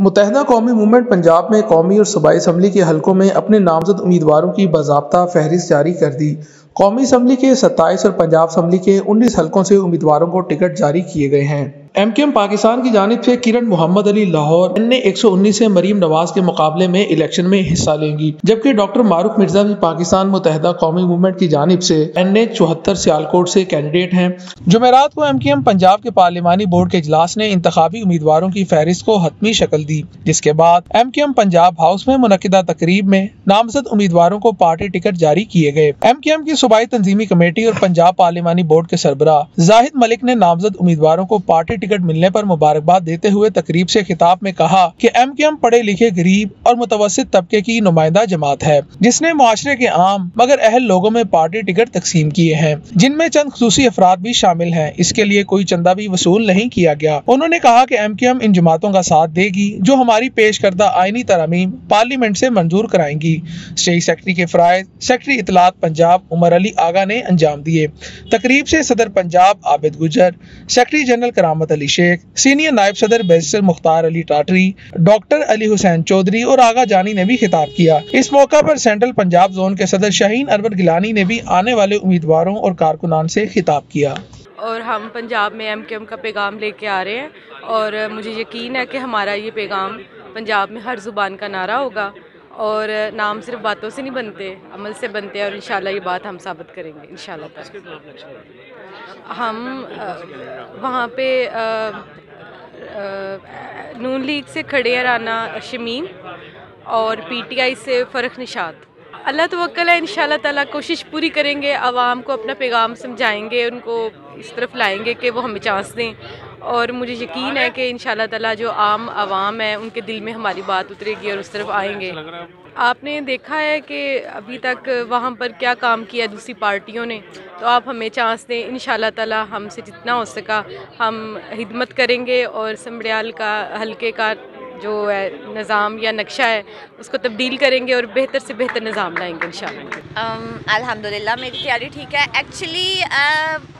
मुत्तहिदा कौमी मूवमेंट पंजाब में कौमी और सूबाई असम्बली के हलकों में अपने नामजद उम्मीदवारों की बाज़ाब्ता फहरिस्त जारी कर दी। कौमी असम्बली के 27 और पंजाब असम्बली के 19 हलकों से उम्मीदवारों को टिकट जारी किए गए हैं। MKM पाकिस्तान की जानिब से किरण मोहम्मद अली लाहौर NA 119 से मरीम नवाज के मुकाबले में इलेक्शन में हिस्सा लेंगी, जबकि डॉक्टर मारूफ मिर्जा भी पाकिस्तान मुत्तहिदा कौमी मूवमेंट की जानिब से NA 74 सियालकोट से कैंडिडेट हैं। जुमेरात को MKM पंजाब के पार्लिमानी बोर्ड के इजलास ने इंतखाबी उम्मीदवारों की फहरिस्त को हतमी शक्ल दी, जिसके बाद MKM पंजाब हाउस में मुनक्किदा तकरीब में नामजद उम्मीदवारों को पार्टी टिकट जारी किए गए। MKM की सूबाई तंजीमी कमेटी और पंजाब पार्लिमानी बोर्ड के सरबराह जाहिद मलिक ने नामजद उम्मीदवारों को पार्टी टिकट मिलने पर मुबारकबाद देते हुए तकरीब से खिताब में कहा कि MKM पढ़े लिखे गरीब और मुतवस्सित तबके की नुमाइंदा जमात है, जिसने मुआशरे के आम मगर अहल लोगों में पार्टी टिकट तकसीम किए हैं, जिनमें चंद खुसूसी अफराद भी शामिल हैं। इसके लिए कोई चंदा भी वसूल नहीं किया गया। उन्होंने कहा कि MKM इन जमातों का साथ देगी जो हमारी पेश करदा आईनी तरमीम पार्लियामेंट से मंजूर कराएंगी। स्टेट सेक्रेटरी के फराइज सेक्रेटरी इतलात पंजाब उमर अली आगा ने अंजाम दिए। तकरीब से सदर पंजाब आबिद गुजर, सेक्रेटरी जनरल करामत अली शेख, सीनियर नायब सदर बैरिस्टर मुख्तार अली टाटरी, डॉक्टर अली हुसैन चौधरी और आगा जानी ने भी खिताब किया। इस मौका पर सेंट्रल पंजाब जोन के सदर शाहीन अरवर गिलानी ने भी आने वाले उम्मीदवारों और कारकुनान से खिताब किया। और हम पंजाब में MKM का पैगाम लेके आ रहे हैं और मुझे यकीन है कि हमारा ये पैगाम पंजाब में हर ज़ुबान का नारा होगा और नाम सिर्फ बातों से नहीं बनते, अमल से बनते हैं और इंशाल्लाह ये बात हम साबित करेंगे इंशाल्लाह। हम वहाँ पे नून लीग से खड़े हैं राना शमीम और PTI से फ़र्क निशात। अल्लाह तवक्कल है, इंशाल्लाह ताला कोशिश पूरी करेंगे, आवाम को अपना पैगाम समझाएंगे, उनको इस तरफ लाएंगे कि वो हमें चांस दें और मुझे यकीन है कि इंशाल्लाह ताला जो आम आवाम है उनके दिल में हमारी बात उतरेगी और उस तरफ आएंगे। आपने देखा है कि अभी तक वहाँ पर क्या काम किया दूसरी पार्टियों ने, तो आप हमें चांस दें, इंशाल्लाह ताला हमसे जितना हो सका हम हिदमत करेंगे और समड़ियाल का हल्के का जो है निज़ाम या नक्शा है उसको तब्दील करेंगे और बेहतर से बेहतर निज़ाम लाएंगे इंशाल्लाह। अल्हम्दुलिल्लाह मेरी तैयारी ठीक है। एक्चुअली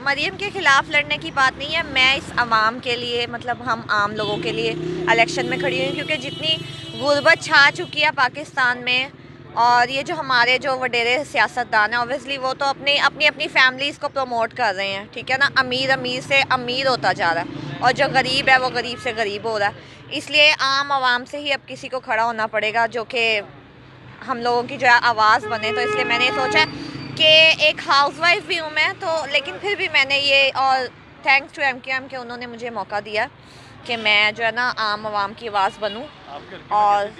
मरियम के ख़िलाफ़ लड़ने की बात नहीं है, मैं इस आवाम के लिए मतलब हम आम लोगों के लिए इलेक्शन में खड़ी हुई, क्योंकि जितनी गुर्बत छा चुकी है पाकिस्तान में और ये जो हमारे जो वडेरे सियासतदान हैं ऑब्वियसली वो तो अपनी अपनी फैमिलीज़ को प्रमोट कर रहे हैं, ठीक है ना। अमीर अमीर से अमीर होता जा रहा है और जो गरीब है वो गरीब से गरीब हो रहा है। इसलिए आम आवाम से ही अब किसी को खड़ा होना पड़ेगा जो कि हम लोगों की जो है आवाज़ बने। तो इसलिए मैंने सोचा कि एक हाउसवाइफ भी हूँ मैं, तो लेकिन फिर भी मैंने ये और थैंक्स टू MKM कि उन्होंने मुझे मौका दिया कि मैं जो है ना आम आवाम की आवाज़ बनूँ और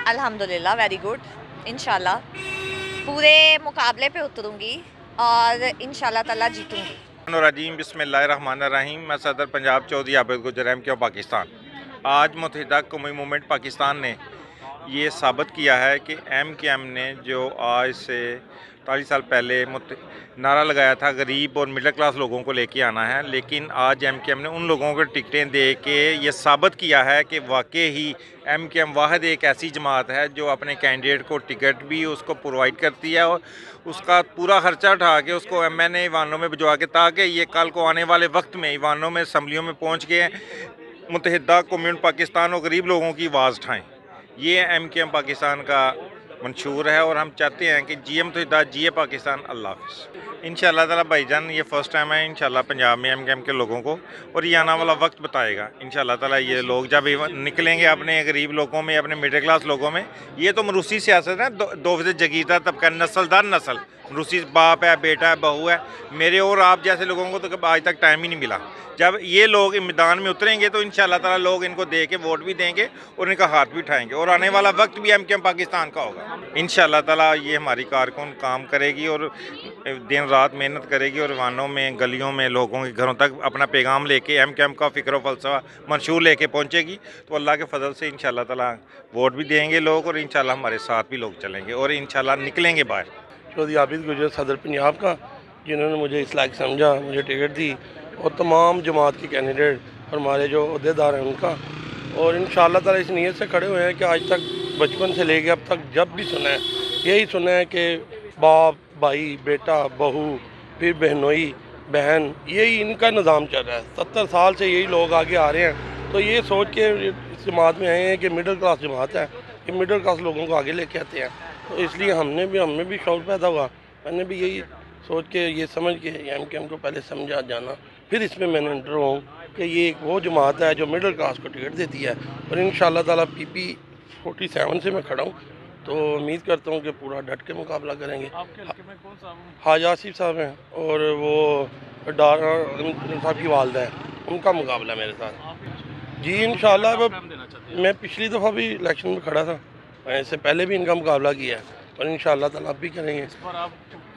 अल्हम्दुलिल्लाह वेरी गुड, इंशाल्लाह पूरे मुकाबले पे उतरूँगी और इंशाल्लाह ताला जीतूँगी। रजीम बिस्मिल्लाहिर्रहमानिर्रहीम। मैं सदर पंजाब चौधरी आबिद गुजर MKM पाकिस्तान। आज मुत्तहिदा कौमी मूवमेंट पाकिस्तान ने ये साबित किया है कि MKM ने जो आज से 40 साल पहले नारा लगाया था गरीब और मिडिल क्लास लोगों को लेके आना है, लेकिन आज MKM ने उन लोगों को टिकटें दे के ये साबित किया है कि वाकई ही MKM वाहिद एक ऐसी जमात है जो अपने कैंडिडेट को टिकट भी उसको प्रोवाइड करती है और उसका पूरा खर्चा उठा के उसको MNA ईवानों में भिजवा के, ताकि ये कल को आने वाले वक्त में ईवानों में असम्बलियों में पहुँच के मुत्तहिदा कौमी पाकिस्तान और गरीब लोगों की आवाज़ उठाएँ। ये MKM पाकिस्तान का मंशूर है और हम चाहते हैं कि जिए मुत्तहिदा जिए पाकिस्तान। अल्लाह हाफ़िज़। इंशाअल्लाह ताला भाईजान ये फ़र्स्ट टाइम है इंशाअल्लाह पंजाब में MKM के लोगों को, और ये आने वाला वक्त बताएगा इंशाअल्लाह ताला। ये लोग जब निकलेंगे अपने गरीब लोगों में, अपने मिडिल क्लास लोगों में, ये तो मरूसी सियासत है, 2% जगीरदार तबका, नस्ल दर नस्ल रूसी बाप है, बेटा है, बहू है। मेरे और आप जैसे लोगों को तो आज तक टाइम ही नहीं मिला। जब ये लोग मैदान में उतरेंगे तो इंशाअल्लाह ताला लोग इनको दे के वोट भी देंगे और इनका हाथ भी उठाएंगे और आने वाला वक्त भी MKM पाकिस्तान का होगा। इंशाअल्लाह ताला ये हमारी कारकुन काम करेगी और दिन रात मेहनत करेगी और वानों में, गलियों में, लोगों के घरों तक अपना पैगाम लेके MKM का फ़िक्र व फ़लसफ़ा मंशूर लेके पहुँचेगी। तो अल्लाह के फजल से इंशाअल्लाह ताला वोट भी देंगे लोग और इंशाअल्लाह हमारे साथ भी लोग चलेंगे और इंशाअल्लाह निकलेंगे बाहर। चौधरी आबिद गुजर सदर पंजाब का, जिन्होंने मुझे इस लायक समझा, मुझे टिकट दी, और तमाम जमात के कैंडिडेट और हमारे जो अहदेदार हैं उनका, और इंशाअल्लाह ताला इस नीयत से खड़े हुए हैं कि आज तक बचपन से लेके अब तक जब भी सुना है यही सुना है कि बाप, भाई, बेटा, बहू, फिर बहनोई, बहन, यही इनका निज़ाम चल रहा है। 70 साल से यही लोग आगे आ रहे हैं। तो ये सोच के इस जमात में आए हैं कि मिडिल क्लास जमात है, कि मिडिल क्लास लोगों को आगे लेके आते हैं। तो इसलिए हमें भी शौक़ पैदा हुआ। मैंने भी यही सोच के ये समझ के MQM को पहले समझा जाना, फिर इसमें मैंने इंटर हूँ कि ये एक वो जमात है जो मिडिल क्लास को टिकट देती है। और इंशाल्लाह ताला PP 47 से मैं खड़ा हूँ, तो उम्मीद करता हूँ कि पूरा डट के मुकाबला करेंगे। हाजी आसिफ साहब हैं और वो डार साहब की वालदा है, उनका मुकाबला मेरे साथ। जी इंशाल्लाह। मैं पिछली दफ़ा भी इलेक्शन में खड़ा था, इससे पहले भी इनका मुकाबला किया है और इंशाल्लाह ताला अब भी करेंगे।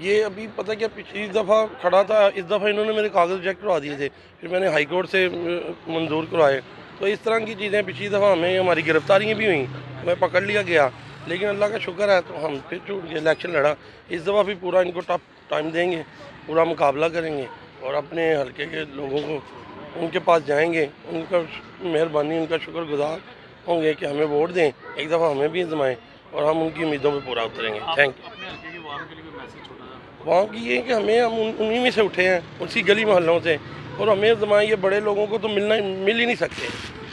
ये अभी पता क्या, पिछली दफ़ा खड़ा था, इस दफ़ा इन्होंने मेरे कागज़ रिजेक्ट करवा दिए थे, फिर मैंने हाई कोर्ट से मंजूर करवाए। तो इस तरह की चीज़ें पिछली दफ़ा हमें हमारी गिरफ्तारियाँ भी हुई, मैं पकड़ लिया गया, लेकिन अल्लाह का शुक्र है तो हम फिर छूट के इलेक्शन लड़ा। इस दफ़ा भी पूरा इनको टफ टाइम देंगे, पूरा मुकाबला करेंगे और अपने हल्के के लोगों को उनके पास जाएंगे, उनका मेहरबानी, उनका शुक्रगुजार होंगे कि हमें वोट दें, एक दफ़ा हमें भी आजमाएं और हम उनकी उम्मीदों पे पूरा उतरेंगे। Thank you. वहाँ की ये कि हम उन्हीं में से उठे हैं, उसी गली मोहल्लों से, और हमें आजमाएं। ये बड़े लोगों को तो मिल ही नहीं सकते,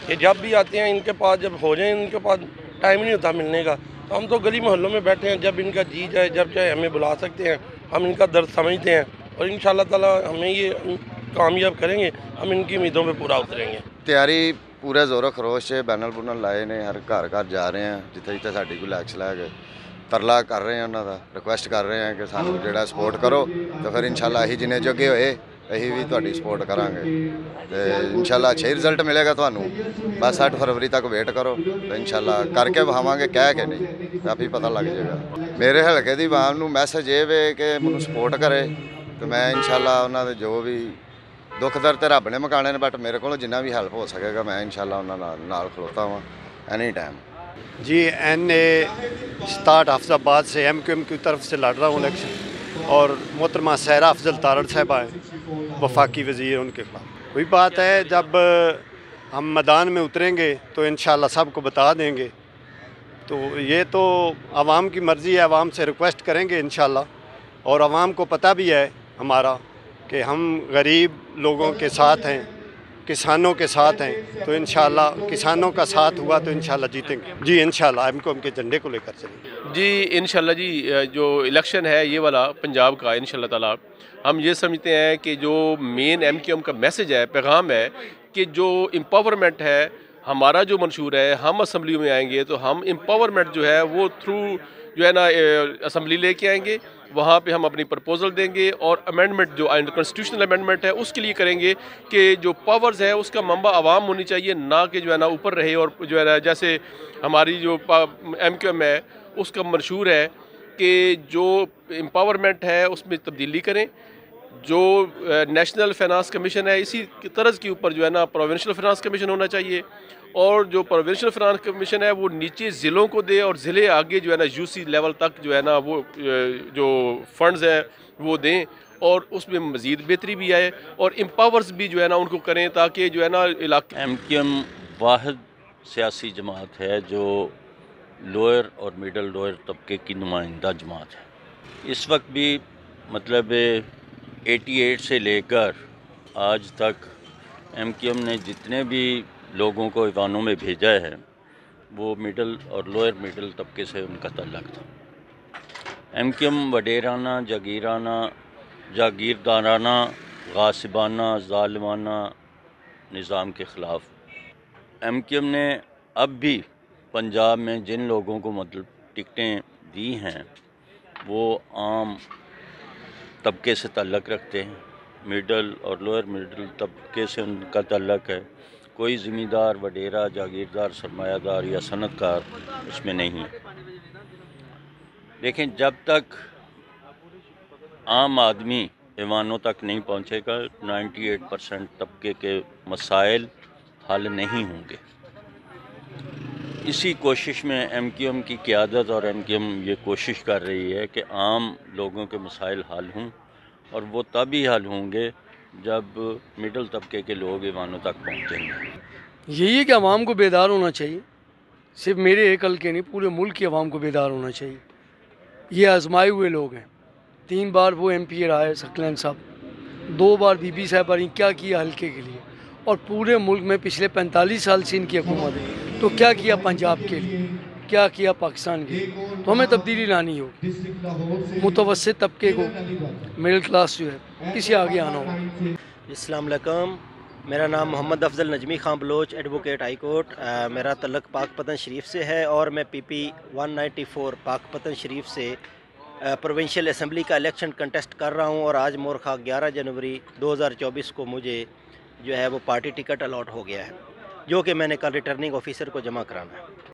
ये जब भी आते हैं इनके पास जब हो जाए, इनके पास टाइम नहीं होता मिलने का। तो हम तो गली मोहल्लों में बैठे हैं, जब इनका जी जाए जब चाहे हमें बुला सकते हैं, हम इनका दर्द समझते हैं और इंशाल्लाह ताला हमें ये कामयाब करेंगे, हम इनकी उम्मीदों पे पूरा उतरेंगे। तैयारी पूरे जोरों खरोश से बैनर बुनर लाए ने, हर घर जा रहे हैं, जिथे जिथे साड़ी कोई इलेक्शन है तरला कर रहे हैं, उन्होंने रिक्वेस्ट कर रहे हैं कि सानू जो सपोर्ट करो, तो फिर इंशाल्लाह अही जिन्हें जोगे होए अही भी तुहाडी सपोर्ट करांगे, तो इंशाल्लाह अच्छे रिजल्ट मिलेगा थानू। बस 8 फरवरी तक वेट करो, तो इंशाल्लाह करके विखावांगे, कह के नहीं, काफ़ी पता लग जाएगा। मेरे हल्के दी आवाम नू मैसेज ये वे कि मैनू सपोर्ट करे, तो मैं इंशाल्लाह उन्होंने जो भी दुख दर्द रब ने मकाने ने, बट मेरे को जिन्ना भी हेल्प हो सकेगा मैं इंशाल्लाह उन्होंने नाल खलोता हुआ एनी टाइम। जी NA 67 हाफिजाबाद से MQM की तरफ से लड़ रहा हूँ इलेक्शन, और मोहतरमा सहरा अफजल तारड़ साहबा हैं वफाकी वज़ीर, उनके खिलाफ कोई बात है। जब हम मैदान में उतरेंगे तो इंशाल्लाह सबको बता देंगे। तो ये तो आवाम की मर्ज़ी है, आवाम से रिक्वेस्ट करेंगे इंशाल्लाह, और आवाम को पता भी है हमारा कि हम गरीब लोगों के साथ हैं, किसानों के साथ हैं, तो इंशाल्लाह किसानों का साथ हुआ तो इंशाल्लाह जीतेंगे। जी इंशाल्लाह MQM के झंडे को लेकर चलेंगे। जी इंशाल्लाह। जी जो इलेक्शन है ये वाला पंजाब का, इंशाल्लाह ताला हम ये समझते हैं कि जो मेन MQM का मैसेज है, पैगाम है कि जो एम्पावरमेंट है हमारा जो मंशूर है, हम असम्बली में आएंगे तो हम एम्पावरमेंट जो है वो थ्रू जो है ना असम्बली लेके आएंगे, वहाँ पे हम अपनी प्रपोजल देंगे और अमेंडमेंट जो कॉन्स्टिट्यूशनल अमेंडमेंट है उसके लिए करेंगे कि जो पावर्स है उसका मंबा आवाम होनी चाहिए, ना कि जो है ना ऊपर रहे। और जो है ना जैसे हमारी जो MQM है उसका मंशूर है कि जो एम्पावरमेंट है उसमें तब्दीली करें, जो नेशनल फाइनेंस कमीशन है इसी तर्ज के ऊपर जो है ना प्रोविंशियल फाइनेंस कमीशन होना चाहिए, और जो प्रोविंशियल फाइनेंस कमीशन है वो नीचे ज़िलों को दे और ज़िले आगे जो है ना UC लेवल तक जो है ना वो जो फंड्स हैं वो दें, और उसमें मज़ीद बेहतरी भी आए और एम्पावर्स भी जो है ना उनको करें, ताकि जो है ना इलाके। MQM वाहिद सियासी जमात है जो लोअर और मिडल लोअर तबके की नुमाइंदा जमात है। इस वक्त भी मतलब 88 से लेकर आज तक MQM ने जितने भी लोगों को ईवानों में भेजा है वो मिडल और लोअर मिडल तबके से उनका तल्लक था। MQM वडेराना, जागीरदाराना, गासिबाना, ज़ालिमाना निज़ाम के ख़िलाफ़ MQM ने अब भी पंजाब में जिन लोगों को मतलब टिकटें दी हैं वो आम तबके से तल्लक रखते हैं, मिडल और लोअर मिडल तबके से उनका तल्लक है। कोई ज़मींदार, वडेरा, जागीरदार, सरमायादार या सनतकार उसमें नहीं है। लेकिन जब तक आम आदमी ईवानों तक नहीं पहुंचेगा 98% तबके के मसाइल हल नहीं होंगे। इसी कोशिश में MQM की क़यादत और MQM ये कोशिश कर रही है कि आम लोगों के मसाइल हल हों, और वो तभी हल होंगे जब मिडल तबके के लोग ईवानों तक पहुँचेंगे। यही है कि आवाम को बेदार होना चाहिए, सिर्फ मेरे एक हल्के नहीं पूरे मुल्क की आवाम को बेदार होना चाहिए। ये आजमाए हुए लोग हैं, 3 बार वो MP रहा सकलैन साहब, 2 बार बीबी साहब ने क्या किया हल्के के लिए, और पूरे मुल्क में पिछले 45 साल से इनकी हुकूमत है। तो क्या किया पंजाब के लिए, क्या किया पाकिस्तान के लिए। तो हमें तब्दीली लानी होगी, मुतवस्सित तबके को, मिडिल क्लास जो है इसे आगे आना होगा। अस्सलाम वालेकुम, मेरा नाम Mohammad Afzal Najmi Khan Baloch, advocate high court. मेरा तल्लक पाकपतन शरीफ से है और मैं PP 194 पाकपतन शरीफ से प्रोविंशियल असम्बली का इलेक्शन कंटेस्ट कर रहा हूं और आज मोरखा 11 जनवरी 2024 को मुझे जो है वो पार्टी टिकट अलॉट हो गया है, जो कि मैंने कल रिटर्निंग ऑफिसर को जमा कराना है।